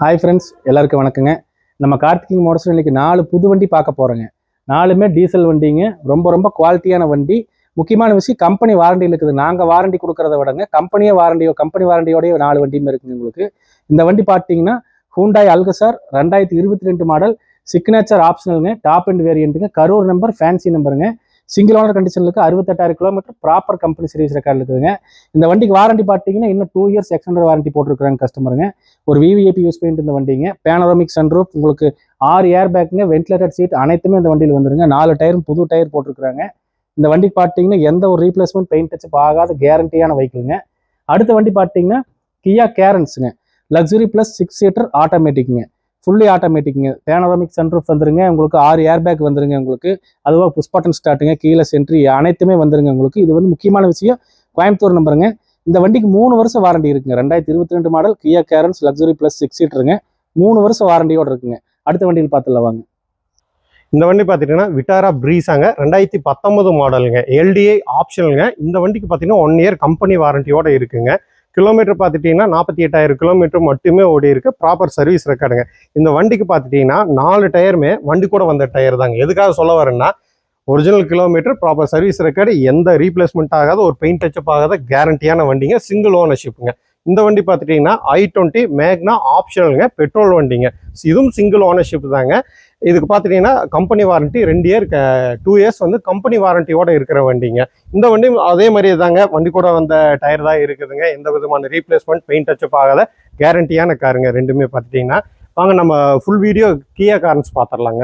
Hi friends, எல்லாருக்கும் வணக்கங்க. நம்ம கார்த்திகிங் மோட்டர்ஸ் இன்னைக்கு 4 புது வண்டி பார்க்க போகிறோங்க. 4மே டீசல் வண்டிங்க. ரொம்ப ரொம்ப குவாலிட்டியான வண்டி. முக்கியமான விஷயம், கம்பெனி வாரண்டியில் இருக்குது. நாங்கள் வாரண்டி கொடுக்குறத விடங்க கம்பெனி வாரண்டியோடய 4 வண்டியுமே இருக்குங்க உங்களுக்கு. இந்த வண்டி பார்த்தீங்கன்னா ஹூண்டாய் அல்கசார் 2022 மாடல், சிக்னேச்சர் ஆப்ஷனலுங்க, டாப் அண்ட் வேரியண்ட்டுங்க, கரூர் நம்பர், ஃபேன்சி நம்பருங்க. சிங்கிள் ஓனர் கண்டிஷனுக்கு 68,000 kilometre proper company service record இருக்குதுங்க. இந்த வண்டிக்கு வாரண்டி பார்த்தீங்கன்னா இன்னும் 2 இயர்ஸ் எக்ஸ்டெண்டட் வாரண்டி போட்டிருக்காங்க கஸ்டமருங்க. ஒரு விவிஐபி யூஸ் பண்ணிட்டு இந்த வண்டிங்க. பேனோராமிக் சன்ரூஃப், உங்களுக்கு 6 ஏர் பேக்குங்க, வென்டிலேட்டட் சீட் அனைத்துமே இந்த வண்டியில் வந்துருங்க. 4 டயரும் புது டயர் போட்டிருக்காங்க. இந்த வண்டிக்கு பார்த்தீங்கன்னா எந்த ஒரு ரீப்ளேஸ்மெண்ட் பெயிண்ட் டச்சப் ஆகாத கேரண்டியான வெஹிக்கிள்ங்க. அடுத்த வண்டி பார்த்தீங்கன்னா கியா கேரன்ஸுங்க, லக்ஸுரி ப்ளஸ் 6 சீட்டர் ஆட்டோமேட்டிக்குங்க, ஃபுல்லி ஆட்டோமேட்டிக்குங்க. பேனோராமிக் சன்ரூஃப் வந்துருங்க, உங்களுக்கு 6 ஏர் பேக் வந்துருங்க உங்களுக்கு. அதுவாக புஷ் பட்டன் ஸ்டார்ட்டுங்க, கீழே சென்ட்ரி அனைத்துமே வந்துருங்க உங்களுக்கு. இது வந்து முக்கியமான விஷயம், கோயம்புத்தூர் நம்பருங்க. இந்த வண்டிக்கு 3 வருஷம் வாரண்டி இருக்குங்க. 2022 model Kia Carens luxury plus 6 சீட்டருங்க. 3 வருஷம் வாரண்டியோடு இருக்குங்க. அடுத்த வண்டியில் பார்த்துல வாங்க. இந்த வண்டி பார்த்துட்டீங்கன்னா விட்டாரா ப்ரீஸாங்க, 2019 மாடலுங்க, எல்டிஐ ஆப்ஷனுங்க. இந்த வண்டிக்கு பார்த்தீங்கன்னா 1 இயர் கம்பெனி வாரண்டியோட இருக்குங்க. கிலோமீட்டர் பார்த்துட்டிங்கன்னா 48,000 கிலோமீட்டர் மட்டுமே ஓடி இருக்கு. ப்ராப்பர் சர்வீஸ் ரெக்கார்டுங்க. இந்த வண்டிக்கு பார்த்துட்டிங்கன்னா 4 டயருமே வண்டி கூட வந்த டயர் தாங்க. எதுக்காக சொல்ல வரேன்னா, original kilometre, proper service record, எந்த ரீப்ளேஸ்மெண்ட் ஆகாத, ஒரு பெயிண்ட் டச்சப் ஆகாத கேரண்டியான வண்டிங்க. சிங்கிள் ஓனர்ஷிப்புங்க. இந்த வண்டி பார்த்துட்டிங்கன்னா i20 மேக்னா ஆப்ஷனலுங்க, பெட்ரோல் வண்டிங்க. இதுவும் சிங்கிள் ஓனர்ஷிப் தாங்க. இதுக்கு பார்த்துட்டிங்கன்னா கம்பெனி வாரண்டி 2 இயர் 2 இயர்ஸ் வந்து கம்பெனி வாரண்டியோட இருக்கிற வண்டிங்க. இந்த வண்டி அதே மாதிரியே தாங்க, வண்டி கூட வந்த டயர் தான் இருக்குதுங்க. எந்த விதமான ரீப்ளேஸ்மெண்ட் பெயிண்ட் டச்சப் ஆகாத கேரண்டியான காருங்க ரெண்டுமே பார்த்துட்டிங்கன்னா. வாங்க நம்ம ஃபுல் வீடியோ கியா கார்ன்ஸ் பார்த்துடலாங்க.